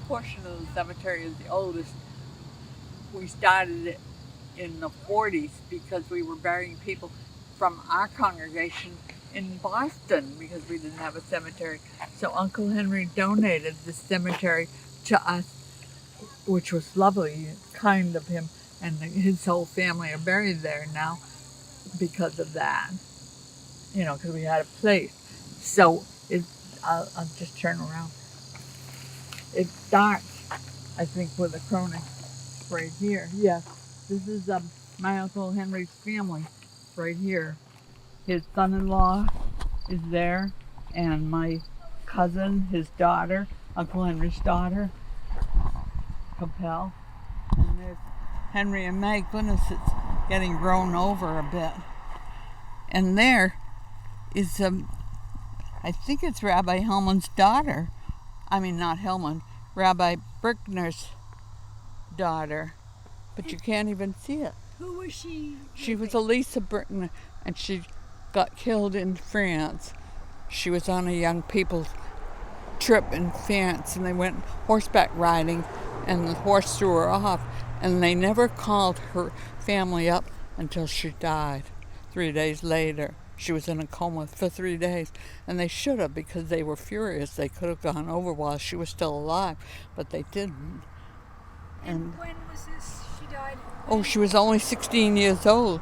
portion of the cemetery is the oldest. We started it in the 40s because we were burying people from our congregation in Boston because we didn't have a cemetery. So Uncle Henry donated the cemetery to us, which was lovely, kind of him, and his whole family are buried there now because of that. You know, because we had a place. So I'll just turn around. It starts, I think, with a croning right here. Yes, this is my Uncle Henry's family right here. His son-in-law is there, and my cousin, his daughter, Uncle Henry's daughter, Capel. And there's Henry and May. Goodness, it's getting grown over a bit. And there is, I think it's Rabbi Hellman's daughter. I mean, not Hellman, Rabbi Brickner's daughter. But you can't even see it. Who was she? She was Elisa Brickner, and she got killed in France. She was on a young people's trip in France, and they went horseback riding, and the horse threw her off, and they never called her family up until she died 3 days later. She was in a coma for 3 days, and they should have because they were furious. They could have gone over while she was still alive, but they didn't. And when was this? She died? Oh, she was only 16 years old.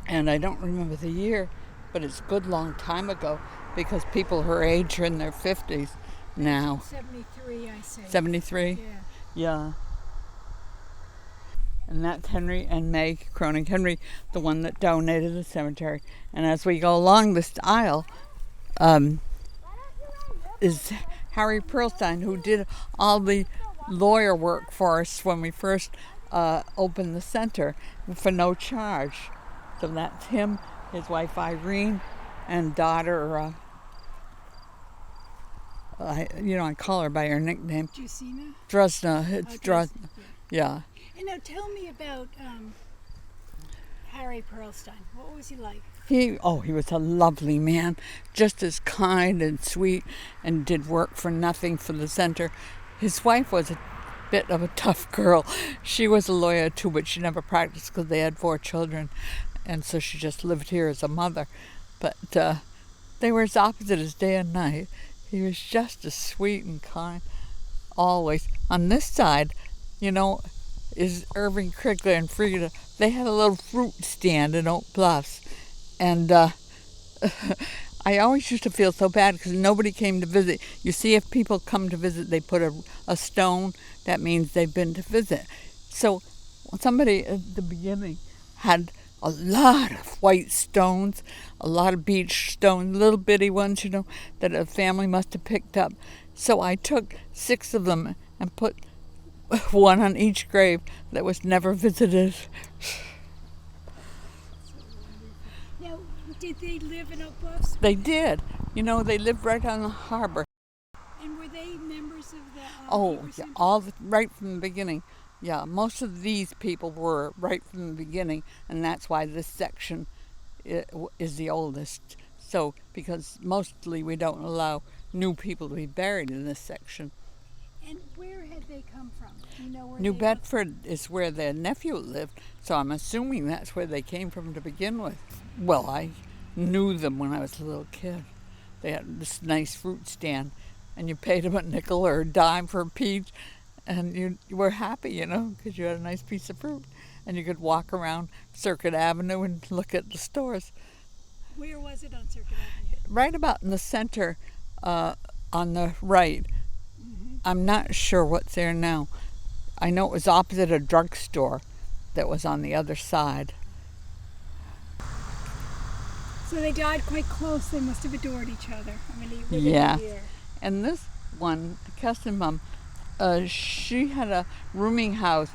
And I don't remember the year, but it's a good long time ago because people her age are in their 50s now. 73, I say. 73? Yeah. Yeah. And that's Henry and May Croning. Henry, the one that donated the cemetery. And as we go along this aisle, is Harry Perlstein, who did all the lawyer work for us when we first opened the center for no charge. So that's him, his wife Irene, and daughter, I call her by her nickname. Jusina? Drosna. It's Drosna. Yeah. And now tell me about Harry Perlstein. What was he like? He was a lovely man, just as kind and sweet, and did work for nothing for the center. His wife was a bit of a tough girl. She was a lawyer too, but she never practiced because they had 4 children, and so she just lived here as a mother. But they were as opposite as day and night. He was just as sweet and kind, always. On this side, is Irving Krigler and Frida. They had a little fruit stand in Oak Bluffs, and I always used to feel so bad because nobody came to visit. You see, if people come to visit, they put a stone. That means they've been to visit. So somebody at the beginning had a lot of white stones, a lot of beach stones, little bitty ones, that a family must have picked up. So I took 6 of them and put one on each grave that was never visited. Now, did they live in Oak Bluffs? They did. They lived right on the harbor. And were they members of the Right from the beginning. Yeah, most of these people were right from the beginning, and that's why this section is the oldest. So, because mostly we don't allow new people to be buried in this section. And where had they come from? Do you know where New Bedford is where their nephew lived, so I'm assuming that's where they came from to begin with. Well, I knew them when I was a little kid. They had this nice fruit stand, and you paid them a nickel or a dime for a peach, and you were happy, because you had a nice piece of fruit. And you could walk around Circuit Avenue and look at the stores. Where was it on Circuit Avenue? Right about in the center, on the right. Mm-hmm. I'm not sure what's there now. I know it was opposite a drugstore that was on the other side. So they died quite close. They must have adored each other. Yeah. And this one, Kessenbaum, she had a rooming house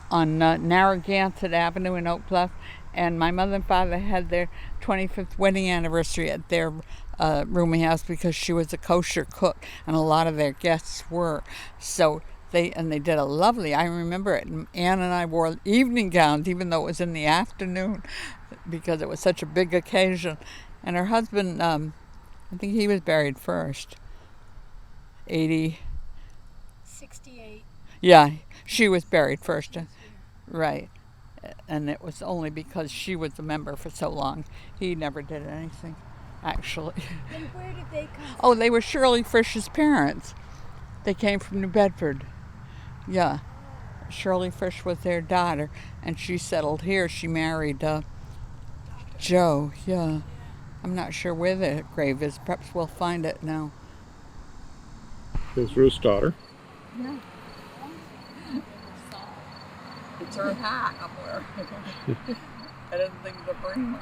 on Narragansett Avenue in Oak Bluff, and my mother and father had their 25th wedding anniversary at their rooming house because she was a kosher cook, and a lot of their guests were. So they did a lovely, I remember it, and Ann and I wore evening gowns even though it was in the afternoon because it was such a big occasion. And her husband, I think he was buried first, 80, Yeah, she was buried first. Right. And it was only because she was a member for so long. He never did anything, actually. And where did they come from? Oh, they were Shirley Frisch's parents. They came from New Bedford. Yeah. Shirley Frisch was their daughter, and she settled here. She married Joe. Yeah. I'm not sure where the grave is. Perhaps we'll find it now. There's Ruth's daughter. Yeah. It's her hat I'm wearing. I didn't think to bring one.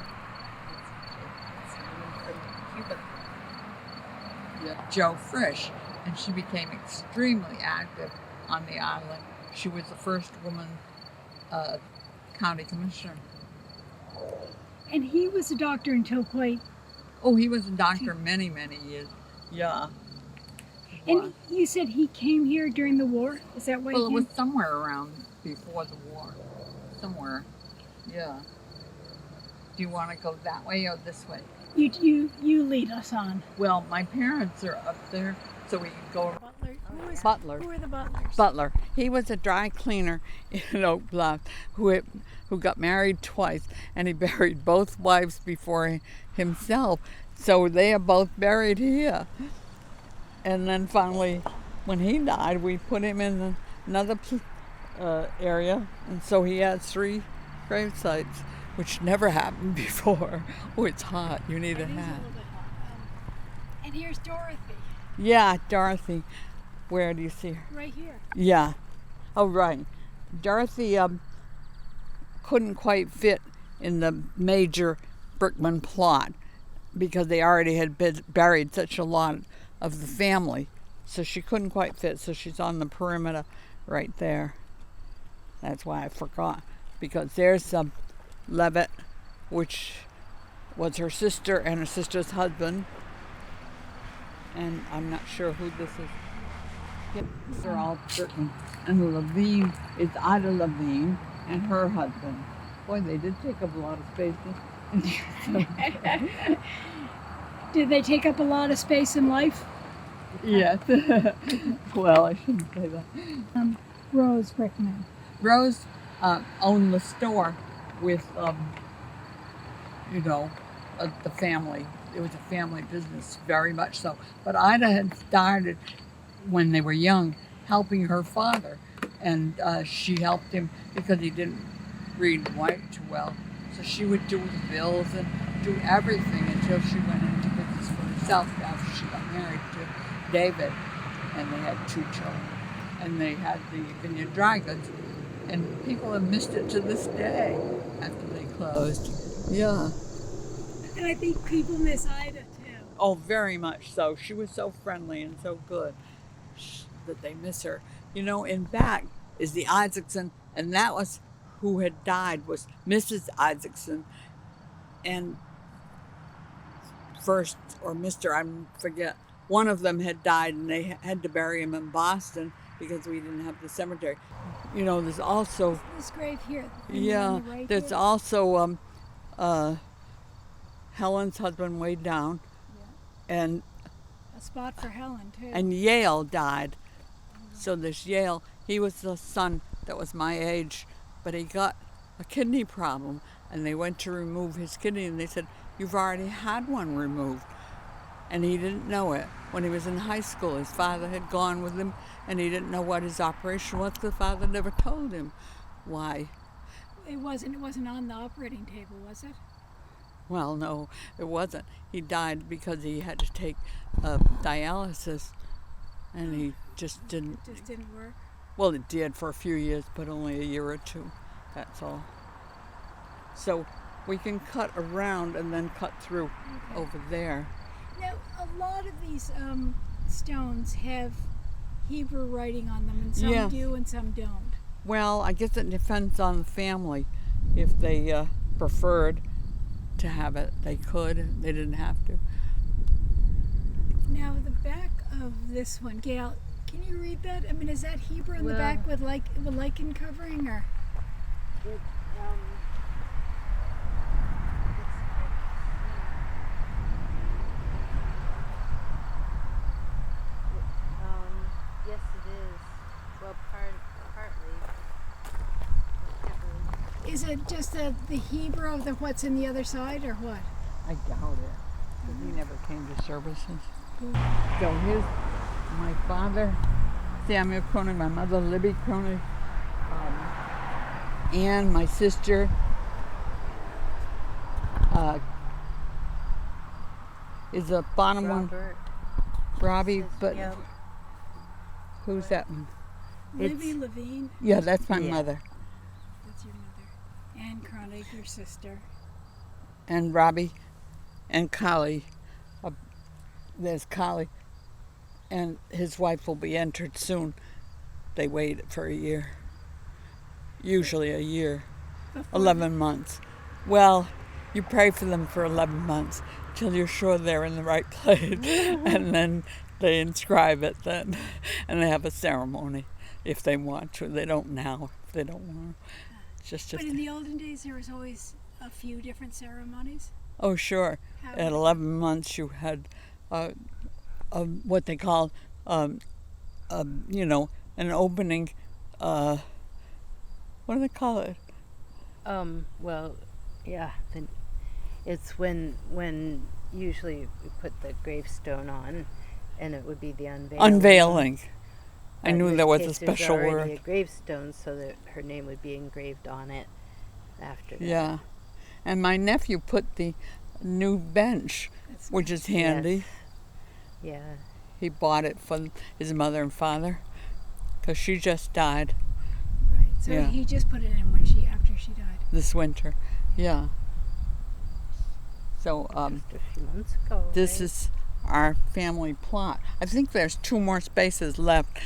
It's really pretty. Yeah. Joe Frisch, and she became extremely active on the island. She was the first woman county commissioner. And he was a doctor until quite... Oh, he was a doctor many, many years. Yeah. And you said he came here during the war? Is that why? Well, it was somewhere around before the war. Somewhere. Yeah. Do you want to go that way or this way? You lead us on. Well, my parents are up there, so we can go. Butler. Butler. Who were the Butlers? Butler. He was a dry cleaner in Oak Bluff who got married twice, and he buried both wives before himself. So they are both buried here. And then finally, when he died, we put him in another area, and so he has 3 grave sites, which never happened before. Oh, it's hot. You need a hat. And here's Dorothy. Yeah, Dorothy. Where do you see her? Right here. Yeah. Oh, right. Dorothy couldn't quite fit in the major Brickman plot because they already had buried such a lot of the family. So she couldn't quite fit, so she's on the perimeter right there. That's why I forgot. Because there's Levitt, which was her sister and her sister's husband. And I'm not sure who this is. Yep, they're all Brickman. And Levine is Ida Levine and her husband. Boy, they did take up a lot of space. Did they take up a lot of space in life? Yes. Well, I shouldn't say that. Rose Brickman. Rose owned the store with, the family. It was a family business, very much so. But Ida had started, when they were young, helping her father. And she helped him because he didn't read and write too well. So she would do the bills and do everything until she went into business for herself after she got married to David. And they had 2 children. And they had the Vineyard dry goods. And people have missed it to this day after they closed. Yeah. And I think people miss Ida too. Oh, very much so. She was so friendly and so good that they miss her. You know, in back is the Isaacson, and that was who had died, was Mrs. Isaacson. And first, or Mr., I forget, one of them had died, and they had to bury him in Boston because we didn't have the cemetery. You know, there's also... This grave here. Yeah, Right there's here. also Helen's husband way down. Yeah. And A spot for Helen too. and Yale died. So there's Yale. He was the son that was my age, but he got a kidney problem, and they went to remove his kidney, and they said, "You've already had one removed." And he didn't know it. When he was in high school, his father had gone with him, and he didn't know what his operation was. The father never told him why. It wasn't on the operating table, was it? Well, no, it wasn't. He died because he had to take dialysis, and he just didn't. Just didn't work. Well, it did for a few years, but only a year or 2. That's all. So we can cut around and then cut through over there. Now, a lot of these stones have Hebrew writing on them, and some do and some don't. Well, I guess it depends on the family. If they preferred to have it, they could. They didn't have to. Now, the back of this one, Gail, can you read that? I mean, is that Hebrew in the back with lichen covering, or? Yes, it is. Well, part Is it just the Hebrew of what's in the other side, or what? I doubt it. But he never came to services. So here's my father, Samuel Cronin, my mother, Libby Cronin, Ann, my sister, is the bottom Robert. one Robbie, but Yeah. who's that one? Libby Levine, Yeah, that's my Yeah. mother. that's your mother. Ann Kronig, your sister. And Robbie and Collie. There's Collie. And his wife will be entered soon. They wait for a year. Usually a year. 11 months. Well, you pray for them for 11 months till you're sure they're in the right place. And then they inscribe it then. And they have a ceremony if they want to. They don't now if they don't want to. Just But in the olden days, there was always a few different ceremonies. Oh, sure. How At 11 months, you had what they call, an opening. What do they call it? Well, yeah. Then it's when usually we put the gravestone on, and it would be the unveiling. Unveiling. I But in knew this there was a case, special there's already word. a gravestone, so that her name would be engraved on it after that. Yeah. And my nephew put the new bench, That's which is handy. Yeah. He bought it for his mother and father because she just died right. So Yeah. he just put it in after she died. this winter. Yeah. So Just a few months ago. this right? is our family plot. I think there's 2 more spaces left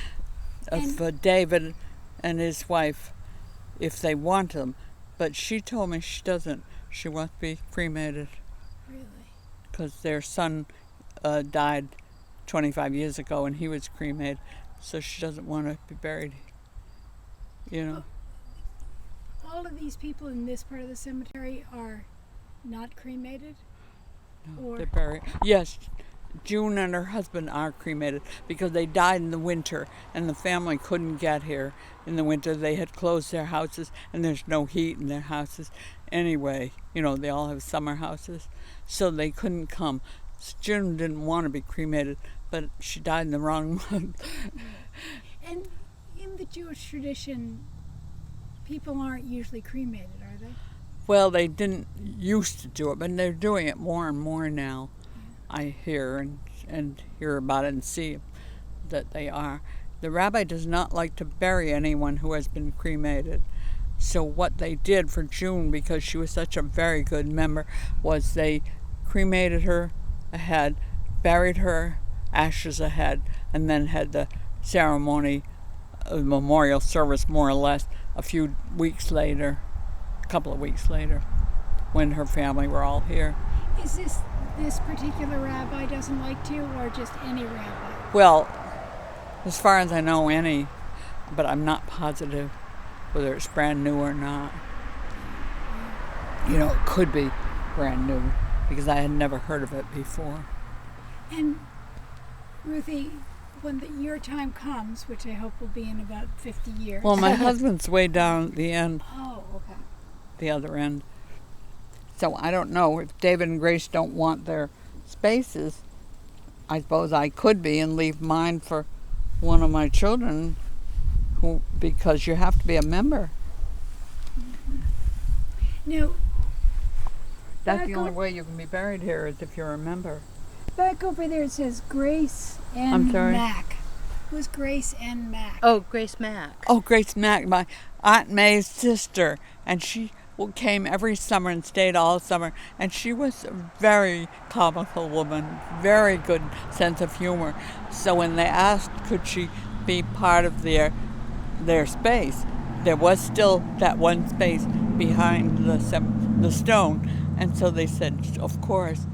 for David and his wife if they want them. But she told me she doesn't. She wants to be cremated Really? because their son died 25 years ago and he was cremated. So she doesn't want to be buried, you know. All of these people in this part of the cemetery are not cremated? Or They're buried. Yes, June and her husband are cremated because they died in the winter and the family couldn't get here in the winter. They had closed their houses and there's no heat in their houses anyway. You know, they all have summer houses, so they couldn't come. So June didn't want to be cremated, but she died in the wrong month. And in the Jewish tradition, people aren't usually cremated, are they? Well, they didn't used to do it, but they're doing it more and more now. I hear and hear about it and see that they are. The rabbi does not like to bury anyone who has been cremated. So what they did for June, because she was such a very good member, was they cremated her ahead, buried her ashes ahead, and then had the ceremony, memorial service more or less, a couple of weeks later, when her family were all here. Is this particular rabbi doesn't like to, or just any rabbi? Well, as far as I know, any, but I'm not positive whether it's brand new or not. You know, it could be brand new because I had never heard of it before. And Ruthie, when your time comes, which I hope will be in about 50 years. Well, my husband's way down at the end, Oh, okay. the other end. So I don't know if David and Grace don't want their spaces. I suppose I could be and leave mine for one of my children, because you have to be a member. Now, That's Back the only up- way you can be buried here is if you're a member. back over there it says Grace and I'm sorry? Mac. Who's Grace and Mac? Oh, Grace Mack. Oh, Grace Mack, my Aunt May's sister, and she came every summer and stayed all summer, and she was a very comical woman, very good sense of humor. So when they asked could she be part of their space, there was still that one space behind the stone, and so they said, of course.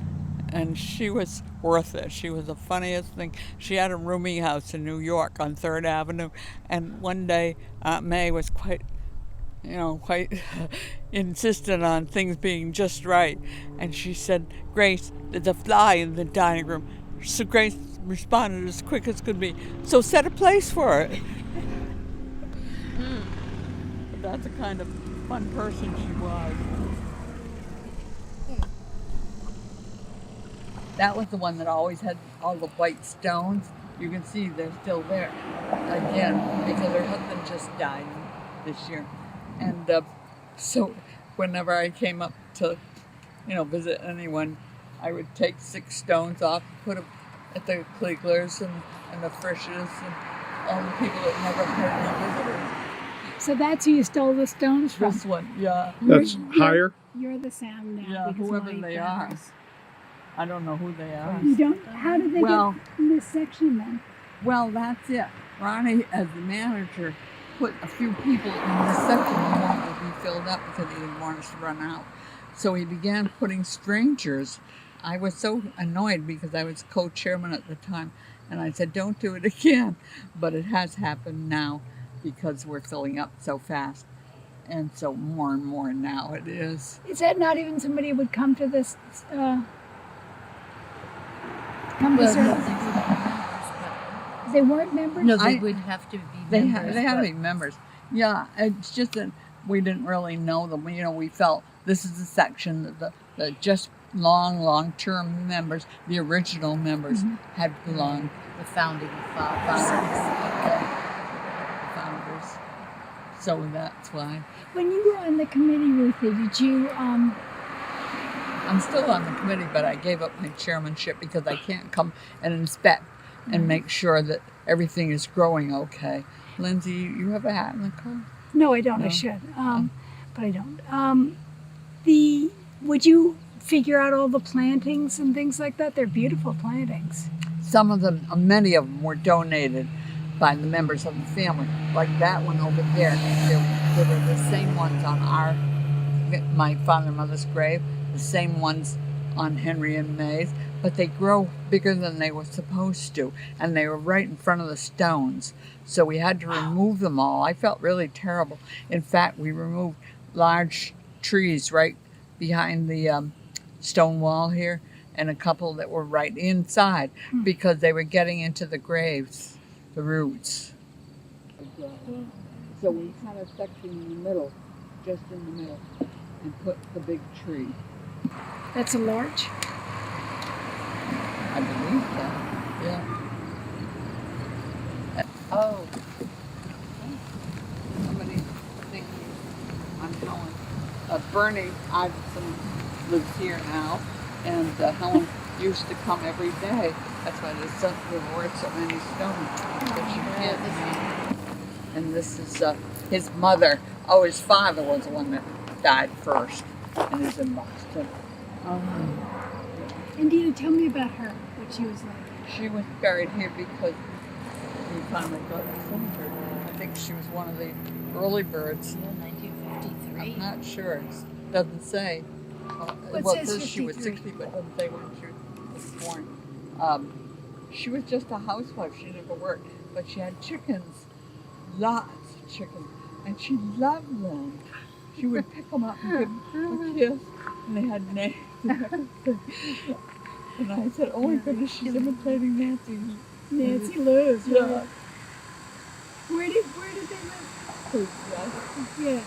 And she was worth it. She was the funniest thing. She had a rooming house in New York on 3rd Avenue, and one day Aunt May was quite insistent on things being just right. And she said, Grace, there's a fly in the dining room. So Grace responded as quick as could be, so set a place for it. That's the kind of fun person she was. That was the one that always had all the white stones. You can see they're still there again because her husband just died this year. And so whenever I came up to, visit anyone, I would take 6 stones off, put them at the Klieglers and the Frisches and all the people that never heard me visitors. So that's who you stole the stones from? This one, yeah. That's higher? You're the sound now. Yeah, because whoever my they family- are. I don't know who they are. You don't? How did they Well- get in this section then? Well, that's it. Ronnie, as the manager, put a few people in this section who wanted to be filled up because he didn't want us to run out. So he began putting strangers. I was so annoyed because I was co-chairman at the time, and I said, don't do it again. But it has happened now because we're filling up so fast. And so more and more now it is. Is that not even somebody who would come to this, come to service? They weren't members? No, they I- would have to be They members. had to but- be members. Yeah, it's just that we didn't really know them. We felt this is the section that the just long-term members, the original members, had belonged. the founding fathers. Founders. So that's why. When you were on the committee, Ruthie, did you, I'm still on the committee, but I gave up my chairmanship because I can't come and inspect and make sure that everything is growing okay. Lindsay, you have a hat in the car? no, I don't, I No. should, but I don't. Would you figure out all the plantings and things like that? They're beautiful plantings. Some of them, many of them were donated by the members of the family. Like that one over there, they were the same ones on my father and mother's grave, the same ones on Henry and May's, but they grow bigger than they were supposed to, and they were right in front of the stones. So we had to remove them all. I felt really terrible. In fact, we removed large trees right behind the stone wall here, and a couple that were right inside because they were getting into the graves, the roots. So we had a section in the middle, just in the middle, and put the big tree. That's a large? I believe so. Yeah. Oh, Somebody thinking I'm Helen. Bernie Iverson lives here now, and Helen used to come every day. That's why there were so many stones. But she can't. And this is his mother. Oh, his father was the one that died first, and is in Boston. And Dina, tell me about her, what she was like. She was buried here because we finally got the cemetery. I think she was one of the early birds. yeah, 1953. I'm not sure. It doesn't say. What Well, it says says she was 53? 60, but it doesn't say when she was born. She was just a housewife. She never worked. But she had chickens. Lots of chickens. And she loved them. She would pick them up and give them a kiss. And they had names and everything. And I said, oh my goodness, she's imitating Nancy. Nancy Lewis. Yeah. Right? Where did they live? Yeah.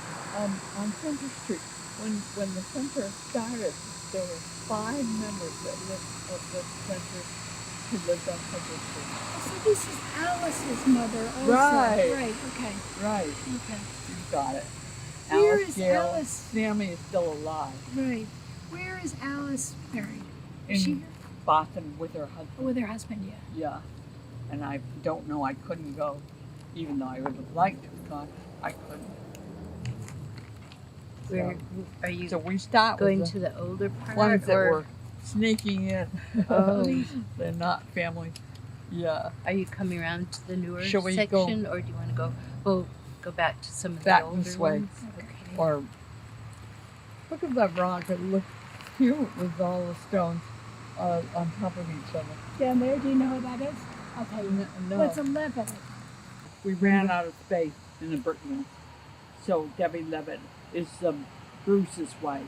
On Center Street. When the center started, there were 5 members that lived at the center who lived on Center Street. So this is Alice's mother also. Right. Right, okay. Right, Okay. you got it. Where Alice is Gale, Alice? Sammy is still alive Right. Where is Alice buried? in She Boston with her husband. with her husband, yeah. Yeah, and I don't know. I couldn't go, even though I would have liked to have gone. I couldn't. Where are you So we start going with to the older part? the ones that or were sneaking in. Oh. They're not family. Yeah, are you coming around to the newer Shall we go- section, or do you want to go back to some of Back the older this way. ones? Okay. or look at that rock. It looks cute with all the stones on top of each other. Down there, do you know what that is? I'll tell you. No. What's 11? We ran out of space in the brick mill. So Debbie Levitt is Bruce's wife.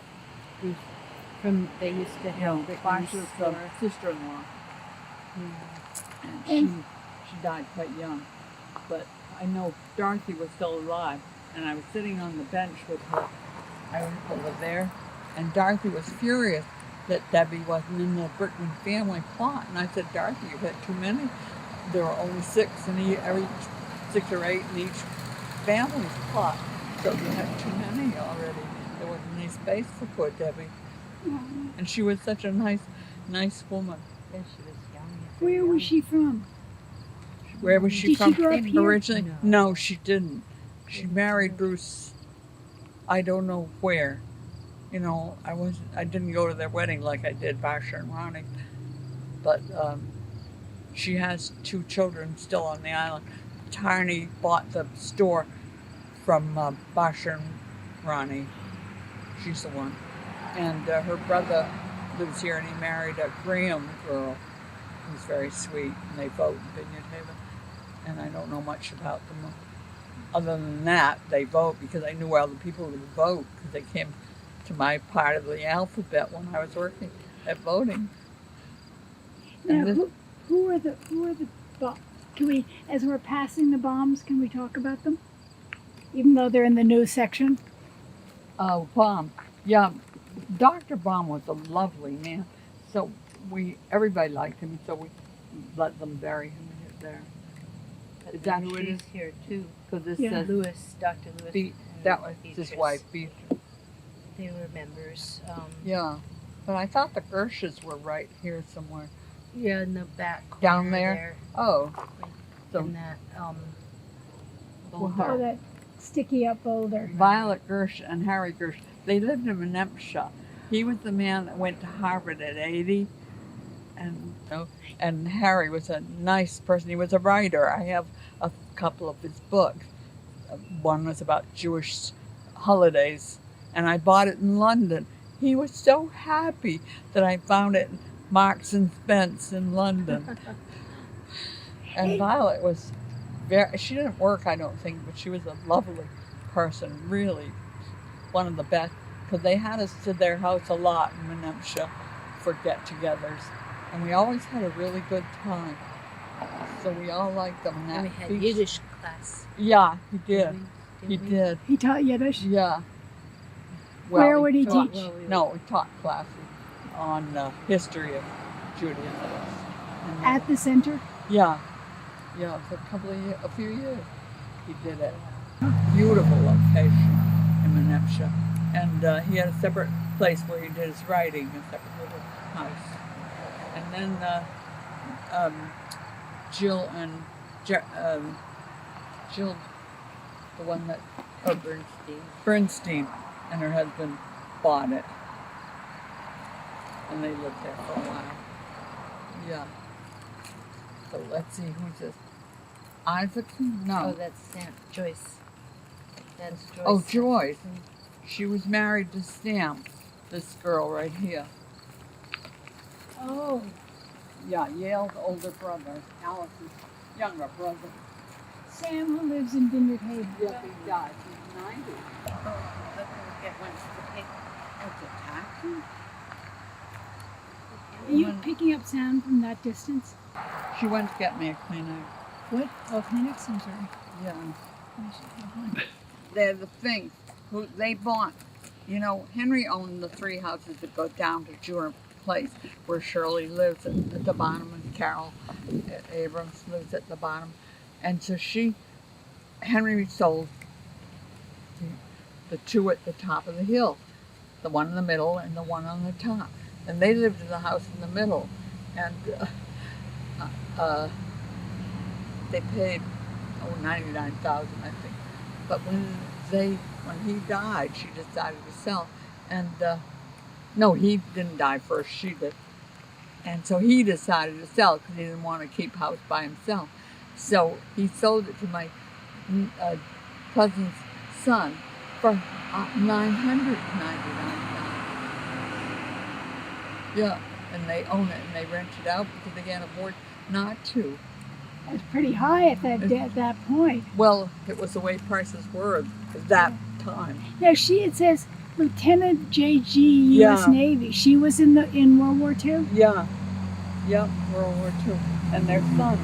From they used to have Brittany's Marshall's store. sister-in-law. And And- she died quite young. But I know Dorothy was still alive, and I was sitting on the bench with her I went over there, and Dorothy was furious that Debbie wasn't in the Brickman family plot. And I said, Dorothy, you've had too many. There were only 6 in every 6 or 8 in each family's plot. So you had too many already. There wasn't any space for poor Debbie. And she was such a nice woman. Yeah, she was young. Where was she from? Where was she Did from she grow up here? originally? No, she didn't. She married Bruce. I don't know where. You know, I didn't go to their wedding like I did Basher and Ronnie. But she has 2 children still on the island. Tarney bought the store from Basher and Ronnie. She's the one. And her brother lives here, and he married a Graham girl who's very sweet, and they vote in Vineyard Haven. And I don't know much about them. Other than that, they vote because I knew all the people who would vote because they came to my part of the alphabet when I was working at voting. Now, who are the can we, as we're passing the bombs, can we talk about them? Even though they're in the news section? Oh, Baum. Yeah, Dr. Baum was a lovely man. So everybody liked him, so we let them bury him there. Is that who it is? She's here too. Because this Yeah. says Dr. Lewis. that was his Beatrice. wife, Beatrice. They were members. Yeah, but I thought the Gershes were right here somewhere. Yeah, in the back corner Down there? Oh, so in that Well, Oh, boulder. that sticky up boulder. Violet Gersh and Harry Gersh, they lived in Menemsha. He was the man that went to Harvard at 80, and Harry was a nice person. He was a writer. I have a couple of his books. One was about Jewish holidays, and I bought it in London. He was so happy that I found it in Marks and Spence in London. And Violet was she didn't work, I don't think, but she was a lovely person, really one of the best, because they had us to their house a lot in Menemsha for get-togethers, and we always had a really good time. So we all liked them. And we had beach. Yiddish class. Yeah, he did. Didn't He we? did. He taught Yiddish? Yeah. Where would he taught- teach? No, he taught classes on history of Judaism. And, At the center? yeah, for a few years he did it. Beautiful location in Menemsha, and he had a separate place where he did his writing, a separate little house. And then Jill and Jill, the one that Bernstein and her husband bought it, and they lived there for a while. Yeah. So let's see, who's this? Isaacson? Oh, No. that's Joyce. That's Joyce. Oh, Joyce. She was married to Sam, this girl right here. Oh, Yeah, Yale's older brother, Alice's younger brother. Sam who lives in Vineyard Haven. Yeah, he died. He's 90. Let me get one for the paper. What's a taxi? Are you picking up sound from that distance? She went to get me a Kleenex. What? Oh, Kleenex, I'm sorry. Yeah. I should have one. They're the thing. Who they bought. You know, Henry owned the 3 houses that go down to Jura Place, where Shirley lives at the bottom, and Carol Abrams lives at the bottom. And so Henry sold the 2 at the top of the hill, the one in the middle and the one on the top. And they lived in the house in the middle, and they paid $99,000, I think. But when he died, she decided to sell, and no, he didn't die first. She did, and so he decided to sell because he didn't want to keep house by himself. So he sold it to my cousin's son for $999,000. Yeah, and they own it and they rent it out because they can't afford not to. That's pretty high at that point. Well, it was the way prices were at that time. Now it says Lieutenant J.G. U.S. Yeah. Navy. She was in World War II? Yeah, yep, World War II. And their son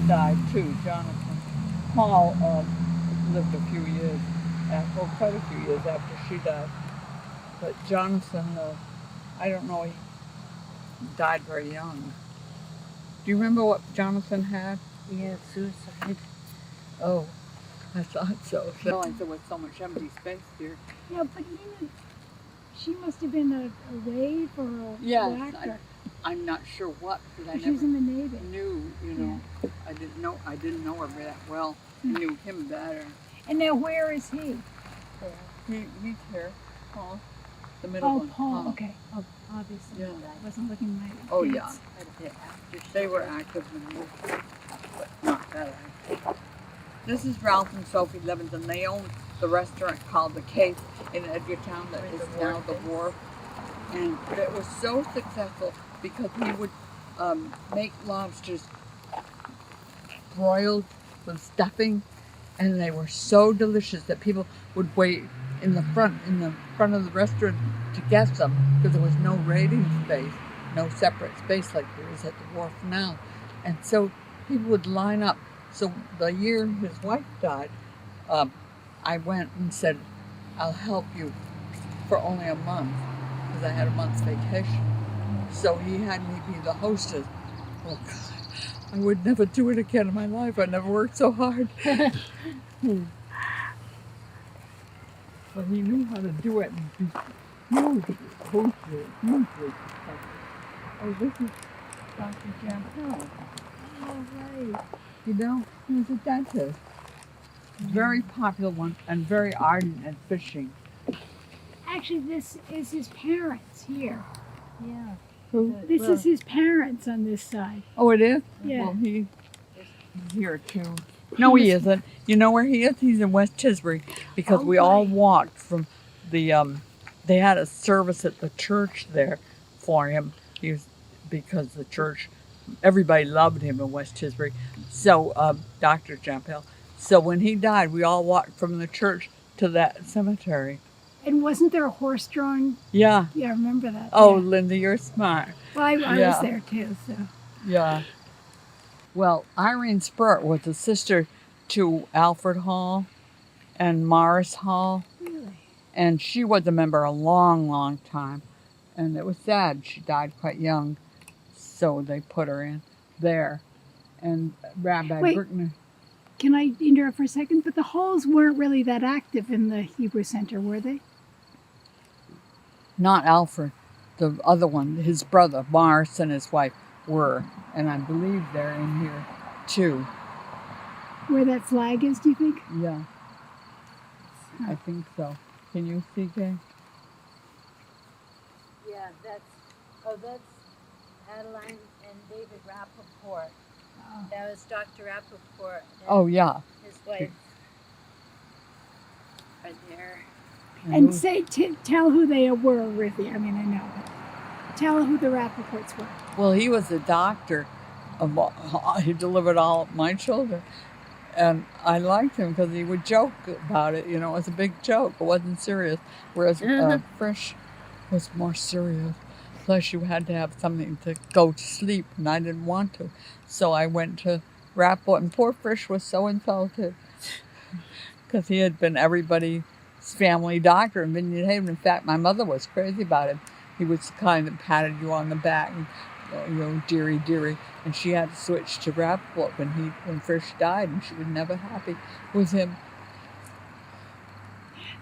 died too, Jonathan. Paul lived a few years, quite a few years after she died. But Jonathan, I don't know, he died very young. Do you remember what Jonathan had? Yeah, suicide. Oh, I thought so. I realized there was so much empty space here. Yeah, but she must have been a wave or a Yes, actor. I'm not sure what, because I She was never in the Navy. knew, I didn't know her that well. I knew him better. And now where is he? He's here, Paul. The middle Oh, one. Paul. Okay. Oh, obviously. Yeah. I wasn't looking at my Oh, dates. yeah. They were active in war, but not that active. This is Ralph and Sophie Levinson. They own the restaurant called The Cape in Edgartown that is now the Wharf. And it was so successful because he would make lobsters broiled with stuffing, and they were so delicious that people would wait in the front of the restaurant to get them because there was no rating space, no separate space like there is at the Wharf now. And so people would line up. So the year his wife died, I went and said, I'll help you for only a month because I had a month's vacation. So he had me be the hostess. Oh God, I would never do it again in my life. I never worked so hard. But he knew how to do it. And he always hosted hugely. Oh, this is Dr. Jampel. Oh, right. He was a dentist. Very popular one and very ardent at fishing. Actually, this is his parents here. Yeah. Who? This is his parents on this side. Oh, it is? Yeah. Well, he's here too. No, he isn't. You know where he is? He's in West Tisbury because we all walked from the, they had a service at the church there for him. Because the church, everybody loved him in West Tisbury. So, Dr. Jampel. So when he died, we all walked from the church to that cemetery. And wasn't there a horse drawn? Yeah. Yeah, I remember that. Oh, yeah. Linda, you're smart. Well, I yeah. was there too, so. Yeah. Well, Irene Spurt was a sister to Alfred Hall and Morris Hall. Really? And she was a member a long, long time. And it was sad. She died quite young. So they put her in there. And Rabbi Wait. Bruckner. Can I interrupt for a second? But the Halls weren't really that active in the Hebrew Center, were they? Not Alfred. The other one, his brother, Morris, and his wife were. And I believe they're in here too. Where that flag is, do you think? Yeah. I think so. Can you see, Kay? Yeah, that's Adeline and David Rappaport. Oh. That was Dr. Rappaport and Oh, yeah. his wife. Right there. And say, tell who they were, Ruthie. I mean, I know. But tell who the Rappaports were. Well, he was a doctor. He delivered all my children. And I liked him because he would joke about it. You know, it was a big joke. It wasn't serious. Whereas Frisch was more serious. Plus, you had to have something to go to sleep, and I didn't want to. So I went to Rapport, and poor Frisch was so insulted because he had been everybody's family doctor in Vineyard Haven. In fact, my mother was crazy about him. He was the kind that patted you on the back and, dearie, dearie. And she had to switch to Rapport when Frisch died, and she was never happy with him.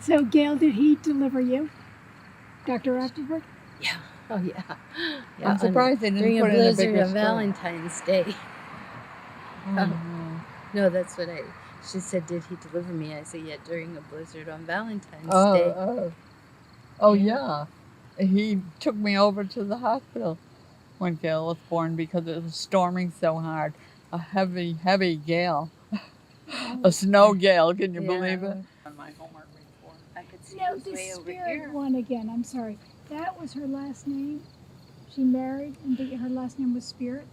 So, Gail, did he deliver you? Dr. Rappaport? Yeah. Oh, yeah. I'm surprised they didn't during put a it in a blizzard bigger on store. Valentine's Day. Oh, No, that's what she said, did he deliver me? I said, yeah, during a blizzard on Valentine's Day. Oh, yeah. He took me over to the hospital when Gail was born because it was storming so hard. A heavy, heavy gale. A snow gale, can you believe it? On my homework report. I could see No, it was this way over Spirit here. one again. I'm sorry. That was her last name. She married, and her last name was Spirit.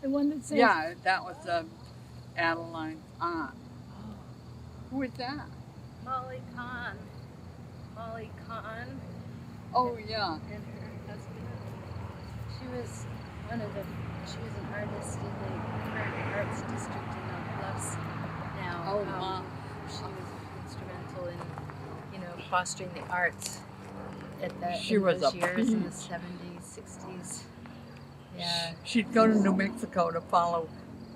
The one that says. Yeah, that was Adeline's aunt. Who is that? Molly Kahn. Molly Kahn Oh, yeah. and her husband. She was an artist in the current arts district in Oak Bluffs now. Oh, wow. She was instrumental in, fostering the arts She in was those a years in the peach. 70s, 60s. Yeah. She'd go to New Mexico to follow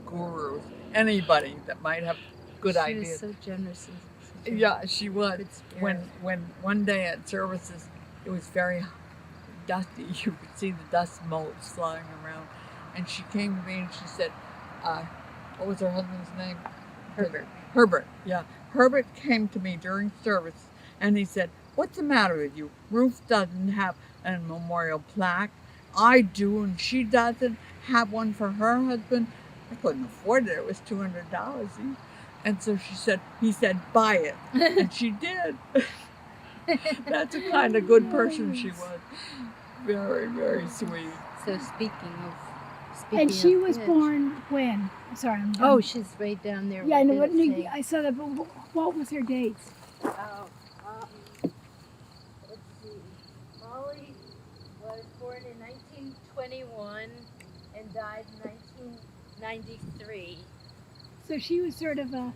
gurus, anybody that might have good she ideas. was so generous and such a Yeah, she was. good spirit. When one day at services, it was very dusty. You could see the dust motes flying around, and she came to me and she said, "What was her husband's name?" Herbert. Herbert. Yeah, Herbert came to me during service, and he said, "What's the matter with you? Ruth doesn't have a memorial plaque. I do, and she doesn't have one for her husband." I couldn't afford it. It was $200 each. And so he said, "Buy it." And she did. That's the kind of good person she was. Very, very sweet. So speaking And she of was which- born when? I'm sorry, I'm done. Oh, she's right down there. yeah, I know. What did it say? I saw that, but what was her dates? Oh, let's see. Molly was born in 1921 and died in 1993. So she was sort of a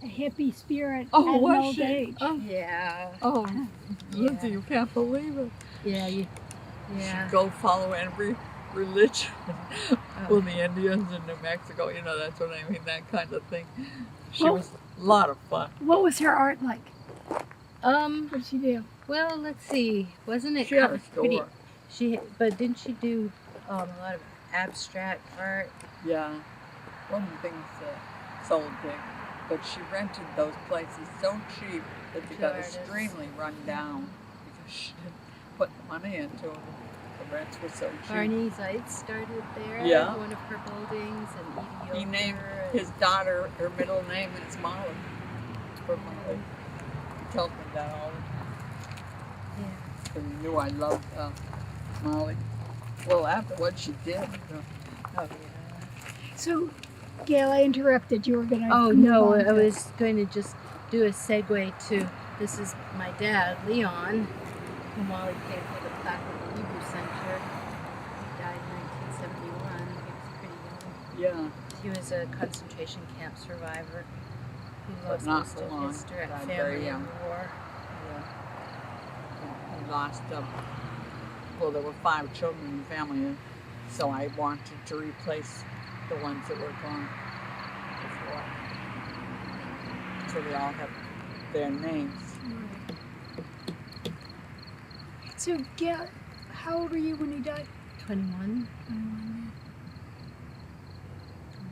hippie spirit Oh, at an was old she? age. Oh, Yeah. oh, Lindsay, Yeah. you can't believe it. Yeah. She'd Yeah. go follow every religion. Oh. Well, the Indians in New Mexico, that's what I mean, that kind of thing. She Well- was a lot of fun. What was her art like? What did she do? Well, let's see. Wasn't it She had a pretty? store. But didn't she do a lot of abstract art? Yeah. One of the things sold big. But she rented those places so cheap that they To got artists. extremely run down because she didn't put the money into them. The rents were so cheap. Barney Zeitz started there. Yeah. One of her buildings, and Edie He named Yoker his daughter, her middle name is Molly. For Molly. He tells me that all the time. Yeah. Because he knew I loved Molly. Well, after what she did. Oh yeah. So, Gail, I interrupted. You were going to. Oh no, I was going to just do a segue to this is my dad, Leon, who Molly paid for the plaque at the Hebrew Center. He died in 1971. He was pretty young. Yeah. He was a concentration camp survivor who But lost not most for of long. his direct Died very family in young. the war. Yeah. He lost well, there were 5 children in the family, so I wanted to replace the ones that were gone before. So they all have their names. So, Gail, how old were you when he died? 21.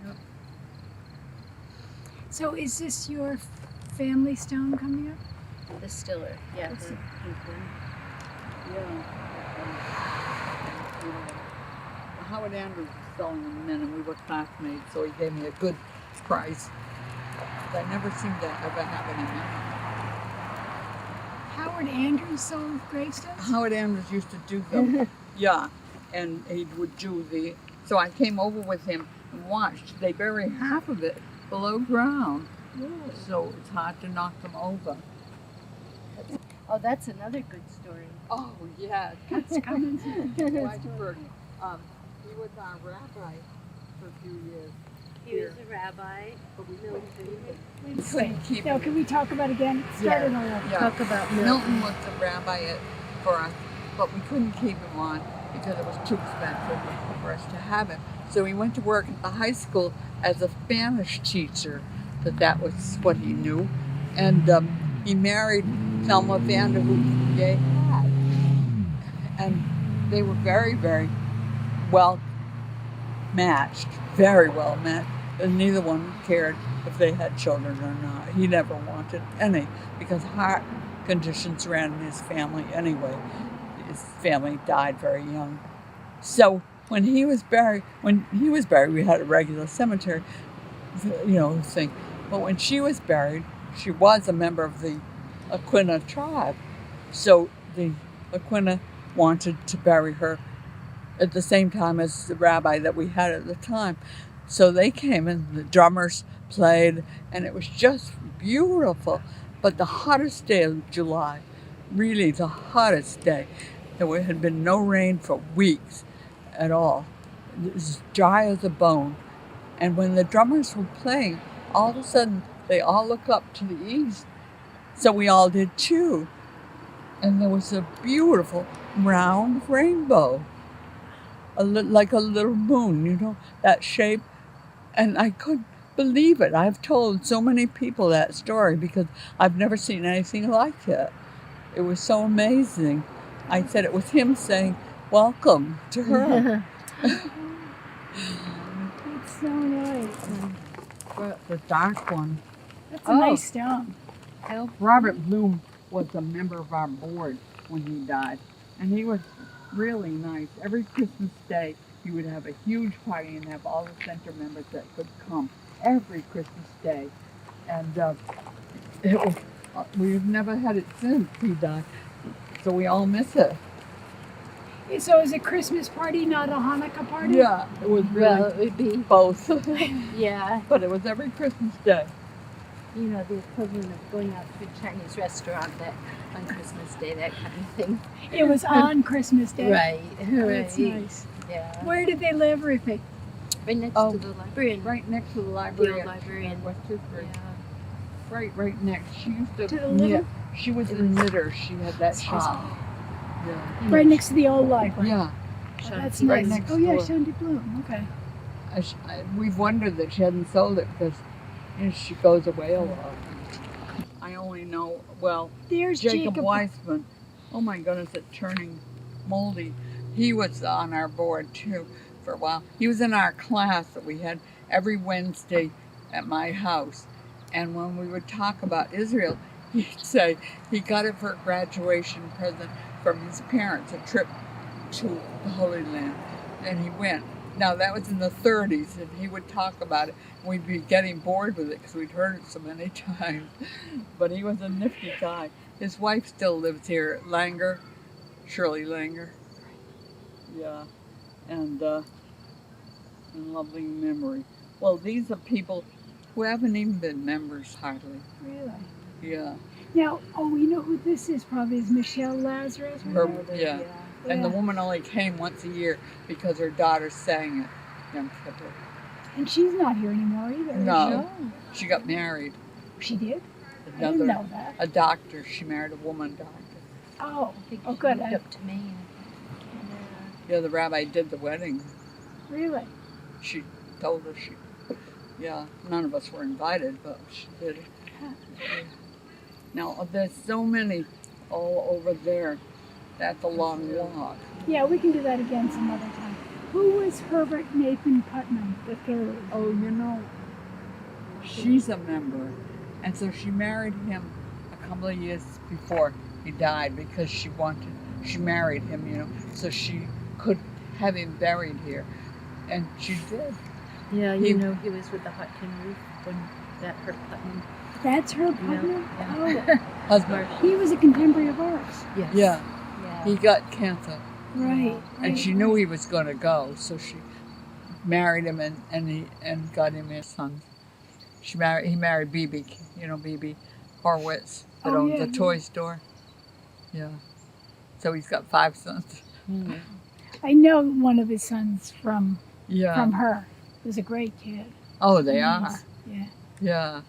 Yep. So, is this your family stone coming up? The Stiller. Yeah, What's the it? pink one. Yeah. Howard Andrews was selling them then, and we were classmates, so he gave me a good price. But I never seemed to ever have any money. Howard Andrews sold gravestones? Howard Andrews used to do them. Yeah. And he would do so I came over with him and watched. They bury half of it below ground. So it's hard to knock them over. Oh, that's another good story. Oh, yeah. That's coming. Whiteford. He was our rabbi for a few years. He was a rabbi. But we Milton. couldn't keep No, him. can we talk about it again? Start it all over. Yeah. Talk about Milton was the rabbi for us, but we couldn't keep him on because it was too expensive for us to have him. So he went to work at the high school as a Spanish teacher, that was what he knew. And he married Thelma Vanderhoof's gay had. And they were very, very well matched, very well matched. And neither one cared if they had children or not. He never wanted any because heart conditions ran in his family anyway. His family died very young. So when he was buried, we had a regular cemetery, thing. But when she was buried, she was a member of the Aquina tribe. So the Aquina wanted to bury her at the same time as the rabbi that we had at the time. So they came and the drummers played, and it was just beautiful. But the hottest day of July, really the hottest day, there had been no rain for weeks at all. It was dry as a bone. And when the drummers were playing, all of a sudden they all looked up to the east. So we all did too. and there was a beautiful round rainbow, like a little moon, you know, that shape. And I couldn't believe it. I've told so many people that story because I've never seen anything like it. It was so amazing. I said it was him saying, welcome to her. It's so nice. The dark one. That's a nice stone. Robert Bloom was a member of our board when he died, and he was really nice. Every Christmas Day, he would have a huge party and have all the center members that could come every Christmas Day. And it was, we've never had it since he died, so we all miss it. So is a Christmas party not a Hanukkah party? Yeah, it was really Well, it would be, both, yeah, but it was every Christmas Day. you know, the equivalent of going out to a Chinese restaurant that on Christmas Day, that kind of thing. It was on Christmas Day. Right, That's right. nice. Yeah. Where did they live, Ruthie? Right next Oh, to the library. And Right next to the the library. old at library. And, West History. yeah. Right next. She used to To the knit. little- She was a knitter. She had that shop. Yeah. Right next to the old library. Yeah. Oh, that's Right nice. next Oh yeah, door. Shandy Bloom. Okay. We've wondered that she hadn't sold it because you know, she goes away a lot. I only know, well, There's Jacob Weissman. Oh my goodness, it's turning moldy. He was on our board too for a while. He was in our class that we had every Wednesday at my house. And when we would talk about Israel, he'd say he got it for a graduation present from his parents, a trip to the Holy Land. And he went. Now that was in the 30s, and he would talk about it. We'd be getting bored with it because we'd heard it so many times. But he was a nifty guy. His wife still lives here, Langer, Shirley Langer. Yeah, and in lovely memory. Well, these are people who haven't even been members hardly. Really? Yeah, Now, oh, you know who this is? Probably is Michelle Lazarus. Her- Remember? yeah. And the woman only came once a year because her daughter sang it. Yom Kippur. And she's not here anymore either. is No. She got married. She? She did? I didn't Another, know that. a doctor. She married a woman doctor. Oh, I think oh, she good. moved up to Maine. Yeah, the rabbi did the wedding. Really? She told us yeah, none of us were invited, but she did. Now, there's so many all over there. That's a long walk. Yeah, we can do that again some other time. Who was Herbert Nathan Putnam III? Oh, you know, she's a member. And so she married him a couple of years before he died because she married him, you know, so she could have him buried here. And she did. Yeah, He- you know, he was with the Hot Tin Roof when that hurt Putnam. That's her Yeah, Putnam? yeah. Husband. Oh, he was a contemporary of ours. Yes. Yeah, Yeah. he got cancer. Right. And she knew he was going to go, so she married him and got him his son. He married Bibi, you know, Bibi Horowitz that Oh, owns yeah, a toy store. Yeah. So he's got 5 sons. Mm. I know one of his sons from Yeah. her. He was a great kid. Oh, they are. Nice. Yeah. Yeah.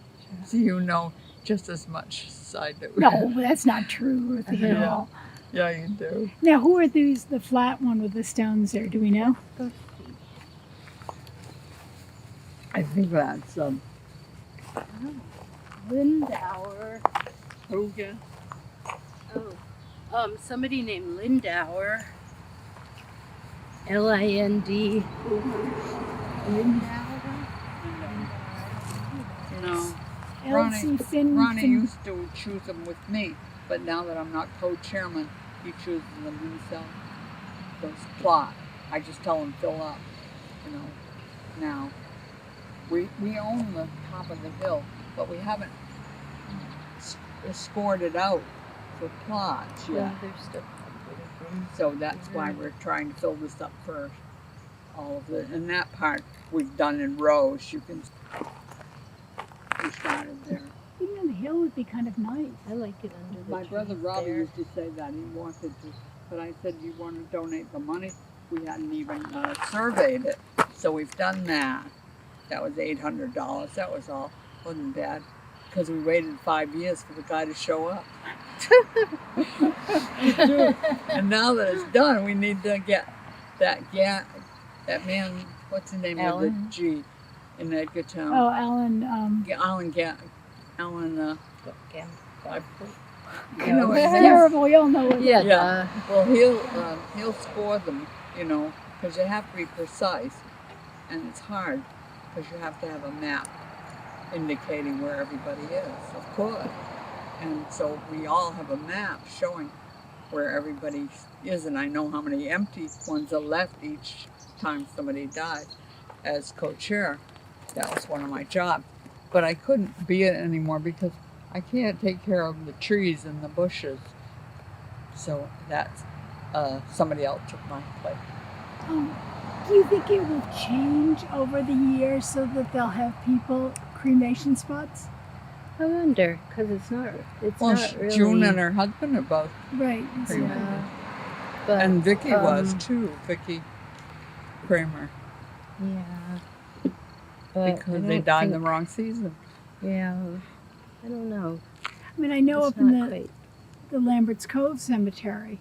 So you know just as much as I do. No, that's not true, Ruthie, at Yeah. all. Yeah, you do. Now, who are these, the flat one with the stones there? Do we know? I think that's Lindauer. Hoga. Oh, somebody named Lindauer. L-I-N-D. No. Elsie Finn. Ronnie Finn- used to choose them with me, but now that I'm not co-chairman, he chooses them himself. Those plot. I just tell him fill up, you know. Now, we own the top of the hill, but we haven't scored it out for plots yet. Yeah, there's still a bit of room. So that's why we're trying to fill this up first. All of it, and that part we've done in rows. You can. We started there. You know, the hill would be kind of nice. I like it under the My brother trees Robbie there. used to say that he wanted to, but I said, "You want to donate the money?" We hadn't even surveyed it, so we've done that. That was $800. That was all. Wasn't bad, because we waited 5 years for the guy to show up. And now that it's done, we need to get that man, what's the name of the Alan? G in Edgartown? Oh, Alan. Alan. Again. You know what It's his name is? terrible. You'll know it. Yeah. Yeah. Well, he'll score them, you know, because you have to be precise, and it's hard because you have to have a map indicating where everybody is, of course. And so we all have a map showing where everybody is, and I know how many empty ones are left each time somebody dies. As co-chair, that was one of my jobs. But I couldn't be it anymore because I can't take care of the trees and the bushes. So that's, somebody else took my place. Do you think it will change over the years so that they'll have people cremation spots? I wonder, because it's not really. June and her husband are both Right. cremated. Yeah. But, And Vicky was too, Vicky Kramer, Yeah. But because I they don't died in think- the wrong season. Yeah. I don't know. I mean, I know It's up in not quite. the Lambert's Cove Cemetery,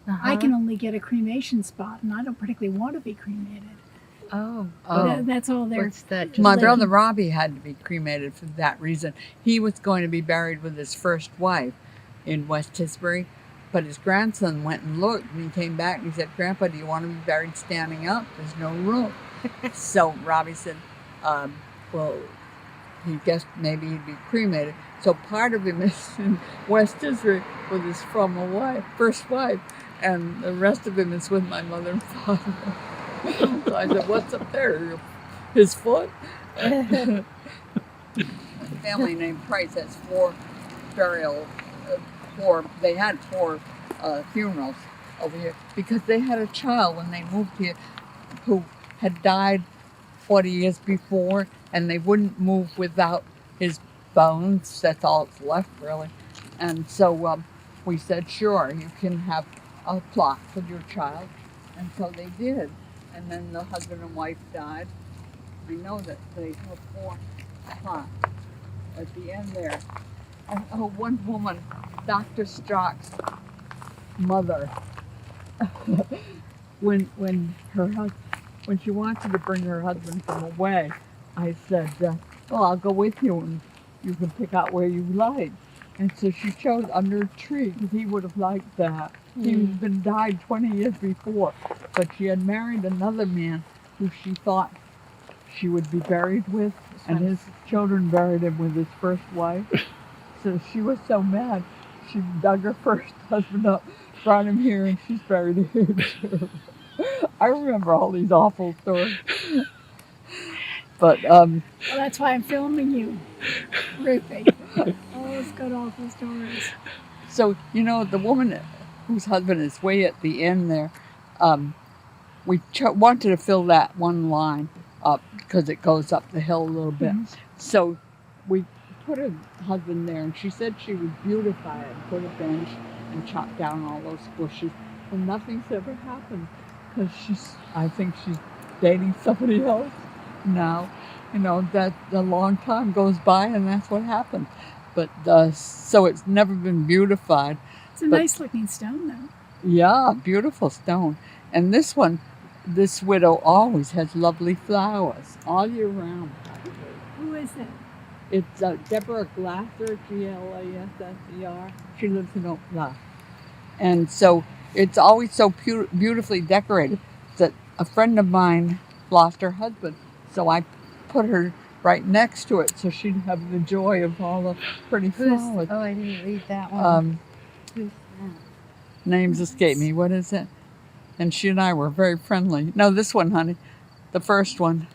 I Uh-huh. can only get a cremation spot, and I don't particularly want to be cremated. Oh. That's all there. What's that? Just My like- brother Robbie had to be cremated for that reason. He was going to be buried with his first wife in West Tisbury, but his grandson went and looked, and he came back and he said, "Grandpa, do you want to be buried standing up? There's no room." So Robbie said, well, he guessed maybe he'd be cremated. So part of him is in West Tisbury with his first wife, and the rest of him is with my mother and father. So I said, "What's up there? His foot?" The family named Price has they had four funerals over here because they had a child when they moved here who had died 40 years before, and they wouldn't move without his bones. That's all that's left, really. And so we said, "Sure, you can have a plot for your child." And so they did. And then the husband and wife died. I know that they have four plots at the end there. Oh, one woman, Dr. Strock's mother, when she wanted to bring her husband from away, I said, "Well, I'll go with you and you can pick out where you like." And so she chose under a tree because he would have liked that. He'd been died 20 years before, but she had married another man who she thought she would be buried with, and his children buried him with his first wife. So she was so mad, she dug her first husband up, brought him here, and she's buried here too. I remember all these awful stories. But Well, that's why I'm filming you, Ruthie. All those good, awful stories. so you know, the woman whose husband is way at the end there, we wanted to fill that one line up because it goes up the hill a little bit. Mhm. So we put her husband there, and she said she would beautify it, put a bench and chop down all those bushes, and nothing's ever happened because I think she's dating somebody else now. You know, that a long time goes by, and that's what happened. But so it's never been beautified. It's a nice looking stone, though. Yeah, beautiful stone. And this one, this widow always has lovely flowers all year round. Who is it? It's Deborah Glasser, Glasser. She lives in Oak Bluff. And so it's always so beautifully decorated that a friend of mine lost her husband. So I put her right next to it so she'd have the joy of all the pretty flowers. Oh, I didn't read that one. Who's that? Names escape me. What is it? And she and I were very friendly. No, this one, honey. The first one.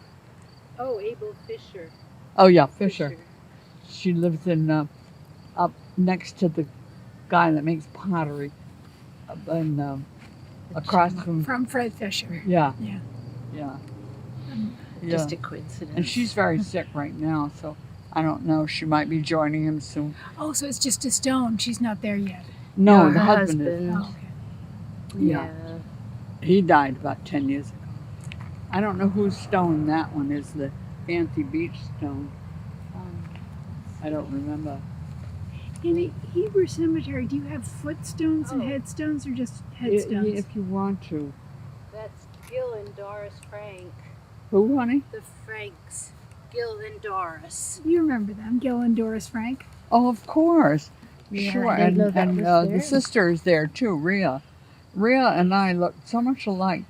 Oh, Abel Fisher. Oh, yeah, Fisher. She lives in up next to the guy that makes pottery, and across from. Fred Fisher. Yeah. Yeah. Yeah. Just Yeah. a coincidence. And she's very sick right now, so I don't know. She might be joining him soon. Oh, so it's just a stone. She's not there yet. No, Her the husband is. Oh, okay. Yeah. He died about 10 years ago. I don't know whose stone that one is. The fancy beach stone. I don't remember. In a Hebrew cemetery, do you have footstones and Oh. headstones or just headstones? If you want to. That's Gil and Doris Frank. Who, honey? The Franks. Gil and Doris. You remember them, Gil and Doris Frank? Oh, of course. Yeah, Sure. I didn't know that And was the there. sister is there too, Rhea. Rhea and I looked so much alike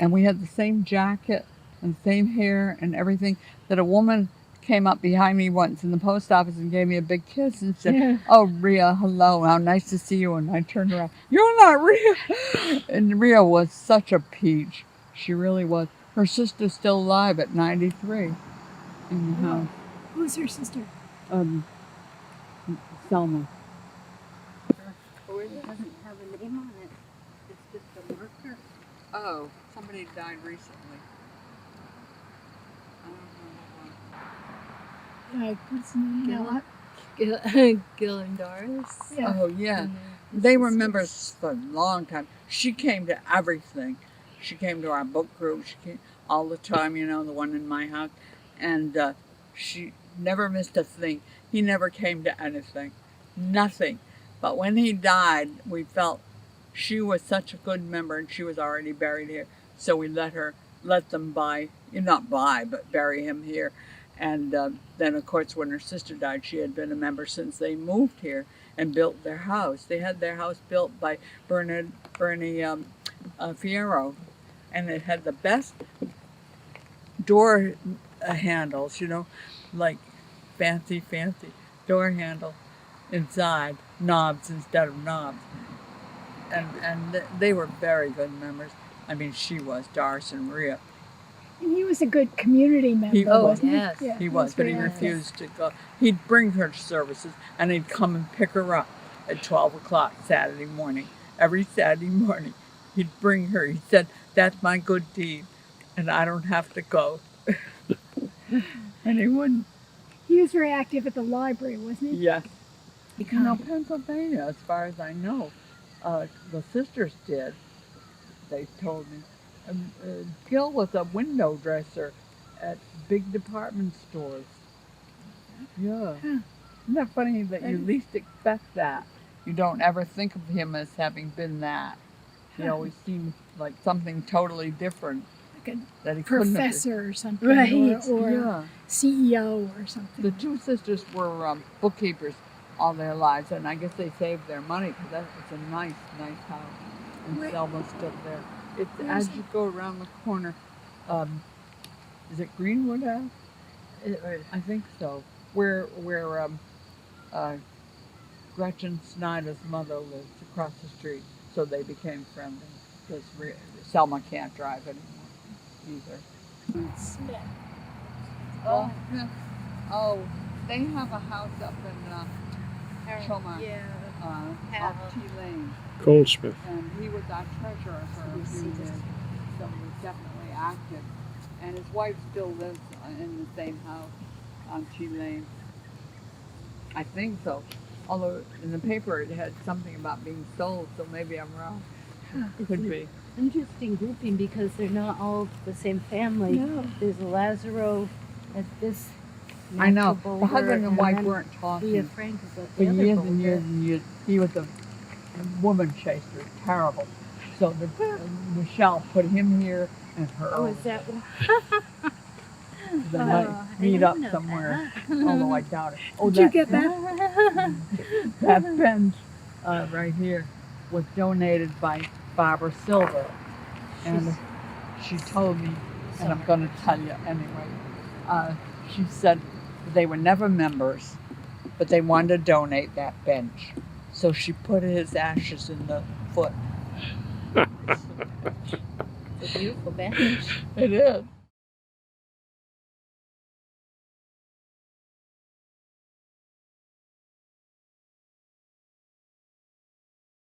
and we had the same jacket and same hair and everything, that a woman came up behind me once in the post office and gave me a big kiss and said, Yeah. "Oh, Rhea, hello, how nice to see you." And I turned around, "You're not Rhea." And Rhea was such a peach. She really was. Her sister's still alive at 93 in the house. Who's her sister? Selma. Or it doesn't have a name on it. It's just a marker. Oh, somebody died recently. I don't know. What's the name? Gil? No, Gil and Doris. yeah. Oh, yeah. And They were members for a long time. She came to everything. She came to our book group. She came all the time, you know, the one in my house. And she never missed a thing. He never came to anything. Nothing. But when he died, we felt she was such a good member, and she was already buried here. So we let them buy, not buy, but bury him here. And then, of course, when her sister died, she had been a member since they moved here and built their house. They had their house built by Bernie Fierro, and it had the best door handles, like fancy door handle inside, knobs instead of knobs. And they were very good members. I mean, she was, Doris and Rhea. And he was a good community member, He was. wasn't Yes. he? Yeah, He was, but he very refused to go. He'd bring her to services, and he'd come and pick her up at 12 o'clock Saturday morning. Every Saturday morning, he'd bring her. He said, "That's my good deed, and I don't have to go." And he wouldn't. He was very active at the library, wasn't he? Yes. Pennsylvania, as far as I know, the sisters did. They told me. Gil was a window dresser at big department stores. Yeah. Isn't that funny that you least expect that? You don't ever think of him as having been that. He always seemed like something totally different. Like a That he couldn't have been. professor or something, Right. or Yeah. CEO or something. The two sisters were bookkeepers all their lives, and I guess they saved their money because that was a nice house. And Where- Selma stood there. It's Where's as you go around the corner. Is it Greenwood Ave? I think so. Where Gretchen Snyder's mother lives across the street, so they became friendly because Selma can't drive anymore either. Smith. Oh, yeah. Oh, they have a house up in Chilmar, Yeah. up T Lane, Goldsmith. and he was our treasurer for a few years, so he was definitely active. And his wife still lives in the same house on T Lane. I think so. Although in the paper it had something about being sold, so maybe I'm wrong. Could be. Interesting grouping because they're not all the same family. No. There's a Lazaro at this. I know. natural The husband boulder, and wife then weren't Leah talking Frank is at for the other years boulder. and years and years. He was a woman chaser, terrible. So Michelle put him here and her. Oh, over is that there. one? They I might meet didn't up know somewhere, that. although I doubt it. Oh, Did you get that? That bench right here was donated by Barbara Silver, and she told me, and I'm going to tell you anyway. She said they were never members, but they wanted to donate that bench, so she put his ashes in the foot. It's a beautiful bench. It is.